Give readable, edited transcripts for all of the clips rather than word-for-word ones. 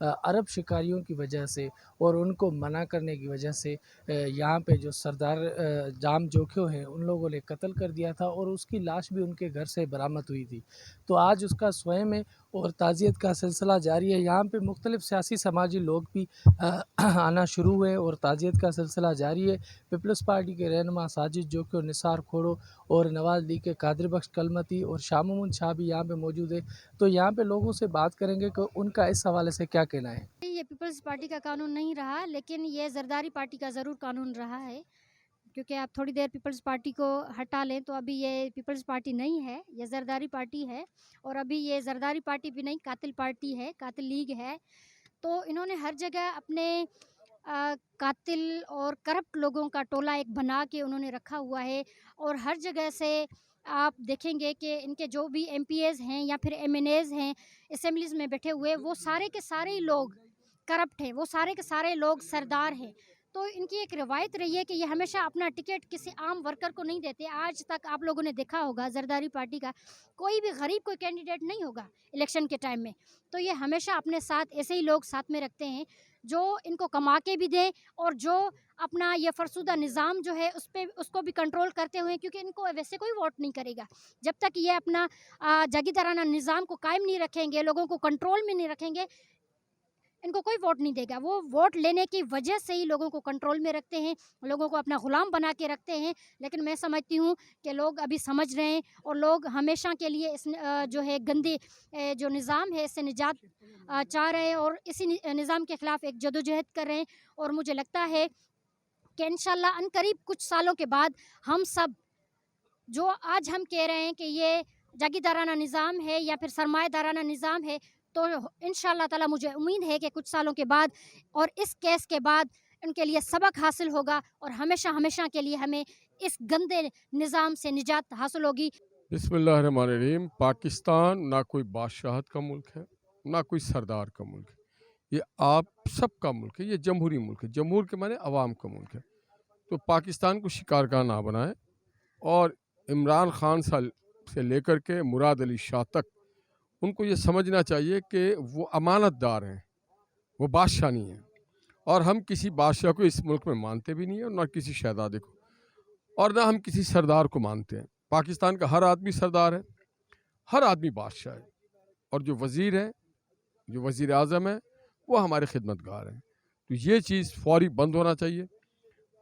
عرب شکاریوں کی وجہ سے اور ان کو منع کرنے کی وجہ سے یہاں پہ جو سردار جام جوکھو ہیں ان لوگوں نے قتل کر دیا تھا، اور اس کی لاش بھی ان کے گھر سے برآمد ہوئی تھی۔ تو آج اس کا سوئم ہے اور تعزیت کا سلسلہ جاری ہے۔ یہاں پہ مختلف سیاسی سماجی لوگ بھی آنا شروع ہوئے اور تعزیت کا سلسلہ جاری ہے۔ پیپلز پارٹی کے رہنما ساجد جوکھو، نثار کھوڑو اور نواز لیگ کے قادر بخش کلمتی اور شاہ محمود شاہ بھی یہاں پہ موجود ہے۔ تو یہاں پہ لوگوں سے بات کریں گے کہ ان کا اس حوالے سے کیا کہنا ہے۔ یہ پیپلز پارٹی کا قانون نہیں رہا، لیکن یہ زرداری پارٹی کا ضرور قانون رہا ہے، کیونکہ آپ تھوڑی دیر پیپلز پارٹی کو ہٹا لیں تو ابھی یہ پیپلز پارٹی نہیں ہے، یہ زرداری پارٹی ہے، اور ابھی یہ زرداری پارٹی بھی نہیں، قاتل پارٹی ہے، قاتل لیگ ہے۔ تو انہوں نے ہر جگہ اپنے قاتل اور کرپٹ لوگوں کا ٹولہ ایک بنا کے انہوں نے رکھا ہوا ہے، اور ہر جگہ سے آپ دیکھیں گے کہ ان کے جو بھی ایم پی ایز ہیں یا پھر ایم این ایز ہیں اسمبلیز میں بیٹھے ہوئے، وہ سارے کے سارے لوگ کرپٹ ہیں، وہ سارے کے سارے لوگ سردار ہیں۔ تو ان کی ایک روایت رہی ہے کہ یہ ہمیشہ اپنا ٹکٹ کسی عام ورکر کو نہیں دیتے۔ آج تک آپ لوگوں نے دیکھا ہوگا زرداری پارٹی کا کوئی بھی غریب کوئی کینڈیڈیٹ نہیں ہوگا الیکشن کے ٹائم میں، تو یہ ہمیشہ اپنے ساتھ ایسے ہی لوگ ساتھ میں رکھتے ہیں جو ان کو کما کے بھی دیں، اور جو اپنا یہ فرسودہ نظام جو ہے اس کو بھی کنٹرول کرتے ہوئے، کیونکہ ان کو ویسے کوئی ووٹ نہیں کرے گا جب تک یہ اپنا جاگیردارانہ نظام کو قائم نہیں رکھیں گے، لوگوں کو کنٹرول میں نہیں رکھیں گے، ان کو کوئی ووٹ نہیں دے گا۔ وہ ووٹ لینے کی وجہ سے ہی لوگوں کو کنٹرول میں رکھتے ہیں، لوگوں کو اپنا غلام بنا کے رکھتے ہیں۔ لیکن میں سمجھتی ہوں کہ لوگ ابھی سمجھ رہے ہیں، اور لوگ ہمیشہ کے لیے اس جو ہے گندے جو نظام ہے اس سے نجات چاہ رہے ہیں، اور اسی نظام کے خلاف ایک جدوجہد کر رہے ہیں۔ اور مجھے لگتا ہے کہ انشاءاللہ ان قریب کچھ سالوں کے بعد ہم سب جو آج ہم کہہ رہے ہیں کہ یہ جاگیردارانہ نظام ہے یا پھر سرمایہ دارانہ نظام ہے، تو انشاءاللہ تعالی مجھے امید ہے کہ کچھ سالوں کے بعد اور اس کیس کے بعد ان کے لیے سبق حاصل ہوگا، اور ہمیشہ ہمیشہ کے لیے ہمیں اس گندے نظام سے نجات حاصل ہوگی۔ بسم اللہ الرحمن الرحیم۔ پاکستان نہ کوئی بادشاہت کا ملک ہے، نہ کوئی سردار کا ملک ہے، یہ آپ سب کا ملک ہے، یہ جمہوری ملک ہے۔ جمہور کے معنی عوام کا ملک ہے۔ تو پاکستان کو شکارگاہ نہ بنائیں، اور عمران خان سے لے کر کے مراد علی شاہ تک ان کو یہ سمجھنا چاہیے کہ وہ امانت دار ہیں، وہ بادشاہ نہیں ہیں، اور ہم کسی بادشاہ کو اس ملک میں مانتے بھی نہیں ہیں، اور نہ کسی شہزادے کو، اور نہ ہم کسی سردار کو مانتے ہیں۔ پاکستان کا ہر آدمی سردار ہے، ہر آدمی بادشاہ ہے، اور جو وزیر ہے، جو وزیر اعظم ہے، وہ ہمارے خدمتگار ہیں۔ تو یہ چیز فوری بند ہونا چاہیے۔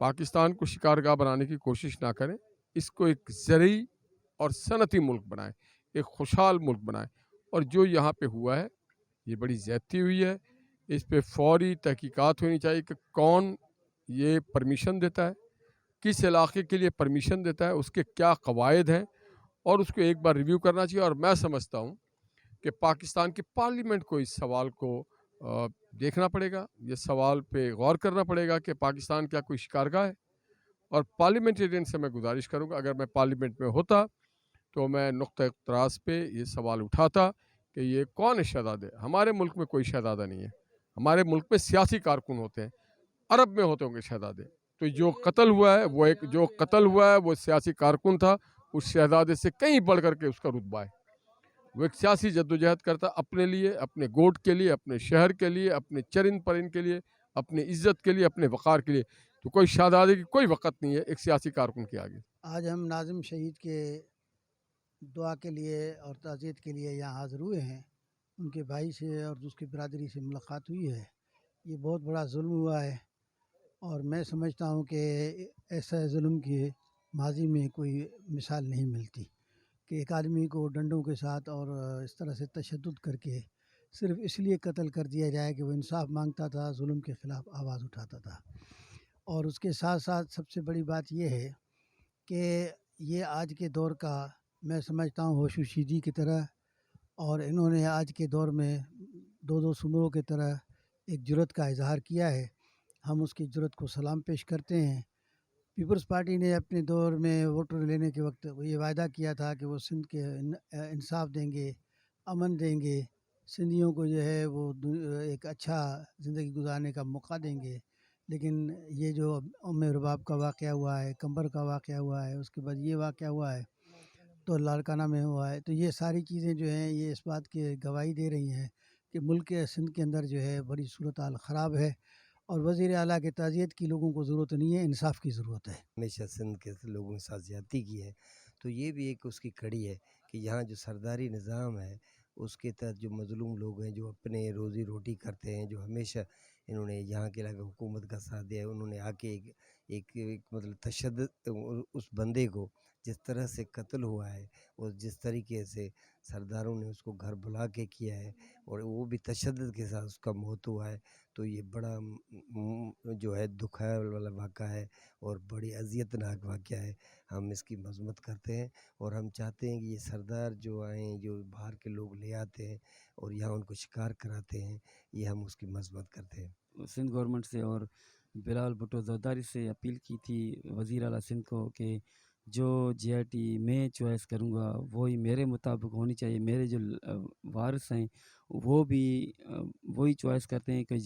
پاکستان کو شکارگاہ بنانے کی کوشش نہ کریں، اس کو ایک زرعی اور صنعتی ملک بنائیں، ایک خوشحال ملک بنائیں۔ اور جو یہاں پہ ہوا ہے یہ بڑی زیادتی ہوئی ہے، اس پہ فوری تحقیقات ہونی چاہیے کہ کون یہ پرمیشن دیتا ہے، کس علاقے کے لیے پرمیشن دیتا ہے، اس کے کیا قواعد ہیں، اور اس کو ایک بار ریویو کرنا چاہیے۔ اور میں سمجھتا ہوں کہ پاکستان کی پارلیمنٹ کو اس سوال کو دیکھنا پڑے گا، یہ سوال پہ غور کرنا پڑے گا کہ پاکستان کیا کوئی شکارگاہ ہے۔ اور پارلیمنٹیرین سے میں گزارش کروں گا، اگر میں پارلیمنٹ میں ہوتا تو میں نقطہ اقتراض پہ یہ سوال اٹھاتا کہ یہ کون ہے شہزادے۔ ہمارے ملک میں کوئی شہزادہ نہیں ہے، ہمارے ملک میں سیاسی کارکن ہوتے ہیں، عرب میں ہوتے ہوں گے شہزادے۔ تو جو قتل ہوا ہے وہ سیاسی کارکن تھا، اس شہزادے سے کہیں بڑھ کر کے اس کا رتبہ ہے۔ وہ ایک سیاسی جدوجہد کرتا اپنے لیے، اپنے گوٹ کے لیے، اپنے شہر کے لیے، اپنے چرند پرند کے لیے، اپنی عزت کے لیے، اپنے وقار کے لیے۔ تو کوئی شہزادے کی کوئی وقت نہیں ہے ایک سیاسی کارکن کے آگے۔ آج ہم ناظم شہید کے دعا کے لیے اور تعزیت کے لیے یہاں حاضر ہوئے ہیں۔ ان کے بھائی سے اور اس کی برادری سے ملاقات ہوئی ہے۔ یہ بہت بڑا ظلم ہوا ہے، اور میں سمجھتا ہوں کہ ایسا ظلم کی ماضی میں کوئی مثال نہیں ملتی کہ ایک آدمی کو ڈنڈوں کے ساتھ اور اس طرح سے تشدد کر کے صرف اس لیے قتل کر دیا جائے کہ وہ انصاف مانگتا تھا، ظلم کے خلاف آواز اٹھاتا تھا۔ اور اس کے ساتھ ساتھ سب سے بڑی بات یہ ہے کہ یہ آج کے دور کا میں سمجھتا ہوں ہوش و شیدی کی طرح، اور انہوں نے آج کے دور میں دو سمروں کی طرح ایک جرأت کا اظہار کیا ہے۔ ہم اس کی جرأت کو سلام پیش کرتے ہیں۔ پیپلز پارٹی نے اپنے دور میں ووٹر لینے کے وقت وہ یہ وعدہ کیا تھا کہ وہ سندھ کے انصاف دیں گے، امن دیں گے، سندھیوں کو جو ہے وہ ایک اچھا زندگی گزارنے کا موقع دیں گے۔ لیکن یہ جو رباب کا واقعہ ہوا ہے، کمبر کا واقعہ ہوا ہے، اس کے بعد یہ واقعہ ہوا ہے، تو لاڑکانہ میں ہوا ہے. تو یہ ساری چیزیں جو ہیں یہ اس بات کی گواہی دے رہی ہیں کہ ملک سندھ کے اندر جو ہے بڑی صورتحال خراب ہے، اور وزیر اعلیٰ کی تعزیت کی لوگوں کو ضرورت نہیں ہے، انصاف کی ضرورت ہے. ہمیشہ سندھ کے لوگوں کے ساتھ زیادتی کی ہے، تو یہ بھی ایک اس کی کڑی ہے کہ یہاں جو سرداری نظام ہے اس کے تحت جو مظلوم لوگ ہیں، جو اپنے روزی روٹی کرتے ہیں، جو ہمیشہ انہوں نے یہاں کے علاقے حکومت کا ساتھ دیا ہے، انہوں نے آ کے ایک مطلب تشدد اس بندے کو جس طرح سے قتل ہوا ہے اور جس طریقے سے سرداروں نے اس کو گھر بلا کے کیا ہے اور وہ بھی تشدد کے ساتھ اس کا موت ہوا ہے، تو یہ بڑا جو ہے دکھائے والا واقعہ ہے اور بڑی اذیت ناک واقعہ ہے. ہم اس کی مذمت کرتے ہیں اور ہم چاہتے ہیں کہ یہ سردار جو آئیں، جو باہر کے لوگ لے آتے ہیں اور یہاں ان کو شکار کراتے ہیں، یہ ہم اس کی مذمت کرتے ہیں. سندھ گورنمنٹ سے اور بلال بھٹو زرداری سے اپیل کی تھی وزیر اعلیٰ سندھ کو کہ جو جے آئی ٹی میں چوائس کروں گا وہی میرے مطابق ہونی چاہیے. میرے جو وارث ہیں وہ بھی وہی چوائس کرتے ہیں کہ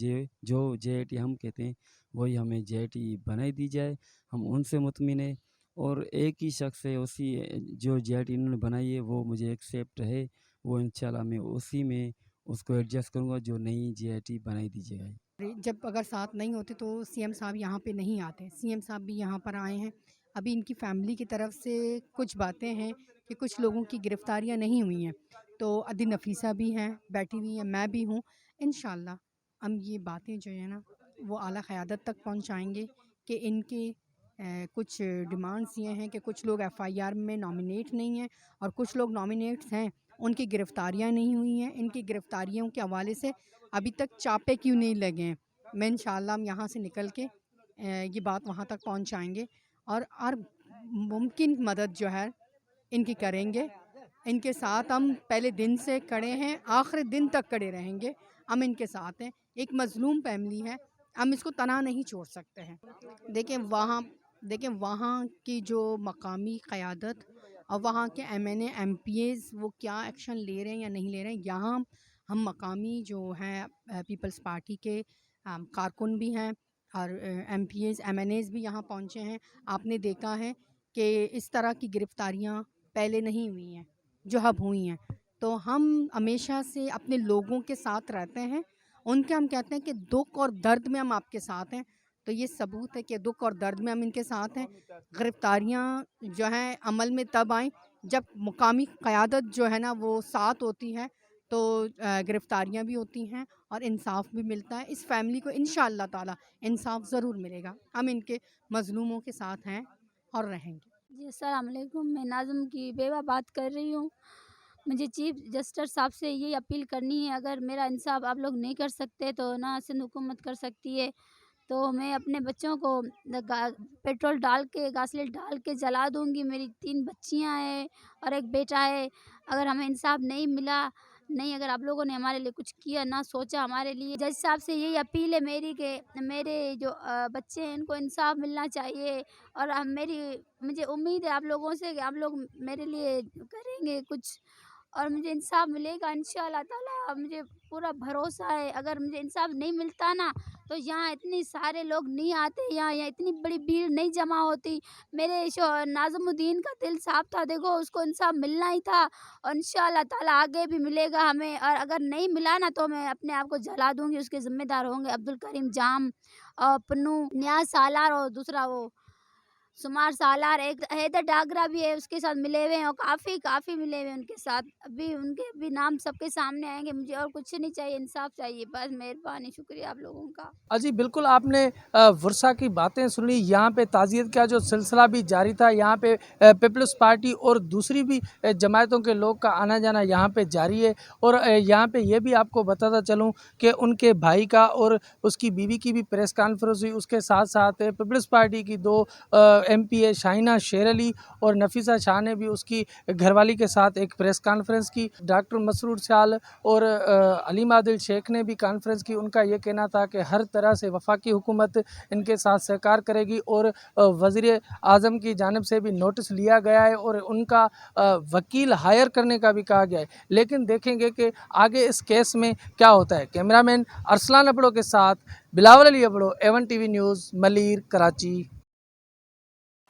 جو جے آئی ٹی ہم کہتے ہیں وہی ہمیں جے آئی ٹی بنائی دی جائے. ہم ان سے مطمئن ہیں اور ایک ہی شخص ہے اسی جو جے آئی ٹی انہوں نے بنائی ہے وہ مجھے ایکسیپٹ ہے. وہ انشاءاللہ میں اسی میں اس کو ایڈجسٹ کروں گا جو نئی جے آئی ٹی بنائی دی جائے گی. جب اگر ساتھ نہیں ہوتے تو سی ایم صاحب یہاں پہ نہیں آتے. سی ایم صاحب بھی یہاں پر آئے ہیں. ابھی ان کی فیملی کی طرف سے کچھ باتیں ہیں کہ کچھ لوگوں کی گرفتاریاں نہیں ہوئی ہیں، تو عدی نفیسہ بھی ہیں بیٹھی ہوئی ہیں، میں بھی ہوں. انشاءاللہ ہم یہ باتیں جو ہیں نا وہ اعلیٰ قیادت تک پہنچائیں گے کہ ان کے کچھ ڈیمانڈس یہ ہیں کہ کچھ لوگ ایف آئی آر میں نامینیٹ نہیں ہیں اور کچھ لوگ نامینیٹس ہیں، ان کی گرفتاریاں نہیں ہوئی ہیں. ان کی گرفتاریوں کے حوالے سے ابھی تک چاپے کیوں نہیں لگے ہیں. میں انشاءاللہ ہم یہاں سے نکل کے یہ بات وہاں تک پہنچائیں گے اور ممکن مدد جو ہے ان کی کریں گے. ان کے ساتھ ہم پہلے دن سے کڑے ہیں، آخری دن تک کڑے رہیں گے. ہم ان کے ساتھ ہیں. ایک مظلوم فیملی ہے، ہم اس کو تنہا نہیں چھوڑ سکتے ہیں. دیکھیں وہاں کی جو مقامی قیادت اور وہاں کے M N A M P As وہ کیا ایکشن لے رہے ہیں یا نہیں لے رہے ہیں. یہاں ہم مقامی جو ہیں پیپلز پارٹی کے کارکن بھی ہیں اور M P As M N As بھی یہاں پہنچے ہیں. آپ نے دیکھا ہے کہ اس طرح کی گرفتاریاں پہلے نہیں ہوئی ہیں جو اب ہوئی ہیں. تو ہم ہمیشہ سے اپنے لوگوں کے ساتھ رہتے ہیں. ان کے ہم کہتے ہیں کہ دکھ اور درد میں ہم آپ کے ساتھ ہیں. تو یہ ثبوت ہے کہ دکھ اور درد میں ہم ان کے ساتھ ہیں. گرفتاریاں جو ہیں عمل میں تب آئیں جب مقامی قیادت جو ہے نا وہ ساتھ ہوتی ہے تو گرفتاریاں بھی ہوتی ہیں اور انصاف بھی ملتا ہے. اس فیملی کو انشاءاللہ تعالی انصاف ضرور ملے گا. ہم ان کے مظلوموں کے ساتھ ہیں اور رہیں گے. جی السلام علیکم. میں ناظم کی بیوہ بات کر رہی ہوں. مجھے چیف جسٹس صاحب سے یہ اپیل کرنی ہے، اگر میرا انصاف آپ لوگ نہیں کر سکتے تو نہ سندھ حکومت کر سکتی ہے. تو میں اپنے بچوں کو پیٹرول ڈال کے گاسلیٹ ڈال کے جلا دوں گی. میری 3 بچیاں ہیں اور ایک بیٹا ہے. اگر ہمیں انصاف نہیں ملا، نہیں اگر آپ لوگوں نے ہمارے لیے کچھ کیا، نہ سوچا ہمارے لیے، جج صاحب سے یہی اپیل ہے میری کہ میرے جو بچے ہیں ان کو انصاف ملنا چاہیے. اور مجھے امید ہے آپ لوگوں سے کہ آپ لوگ میرے لیے کریں گے کچھ اور مجھے انصاف ملے گا انشاءاللہ تعالیٰ. مجھے پورا بھروسہ ہے. اگر مجھے انصاف نہیں ملتا نا تو یہاں اتنے سارے لوگ نہیں آتے، یہاں اتنی بڑی بھیڑ نہیں جمع ہوتی. میرے ناظم الدین کا دل صاف تھا، دیکھو اس کو انصاف ملنا ہی تھا اور انشاءاللہ تعالیٰ آگے بھی ملے گا ہمیں. اور اگر نہیں ملا نا تو میں اپنے آپ کو جلا دوں گی. اس کے ذمہ دار ہوں گے عبدالکریم جام اور پنو نیاز سالار اور دوسرا وہ سمار سالار. ایک حیدر ڈاگرا بھی ہے اس کے ساتھ ملے ہوئے ہیں اور کافی ملے ہوئے ہیں ان کے ساتھ. ابھی ان کے بھی نام سب کے سامنے آئیں گے. مجھے اور کچھ نہیں چاہیے، انصاف چاہیے بس. مہربانی، شکریہ آپ لوگوں کا. جی بالکل، آپ نے ورثہ کی باتیں سنی. یہاں پہ تعزیت کا جو سلسلہ بھی جاری تھا. یہاں پہ پیپلز پارٹی اور دوسری بھی جماعتوں کے لوگ کا آنا جانا یہاں پہ جاری ہے. اور یہاں پہ یہ بھی آپ کو بتاتا چلوں کہ ان کے بھائی کا اور اس کی بیوی کی بھی پریس کانفرنس ہوئی. اس کے ساتھ ساتھ پیپلز پارٹی کی 2 ایم پی اے شاہینہ شیر علی اور نفیسہ شاہ نے بھی اس کی گھر والی کے ساتھ ایک پریس کانفرنس کی. ڈاکٹر مسرور سیال اور علیم عادل شیخ نے بھی کانفرنس کی. ان کا یہ کہنا تھا کہ ہر طرح سے وفاقی حکومت ان کے ساتھ سہکار کرے گی اور وزیر اعظم کی جانب سے بھی نوٹس لیا گیا ہے اور ان کا وکیل ہائر کرنے کا بھی کہا گیا ہے. لیکن دیکھیں گے کہ آگے اس کیس میں کیا ہوتا ہے. کیمرہ مین ارسلان ابڑو کے ساتھ Bilawal Ali Abro, A1 TV news, Malir, Karachi.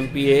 MPA,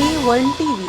A1TV,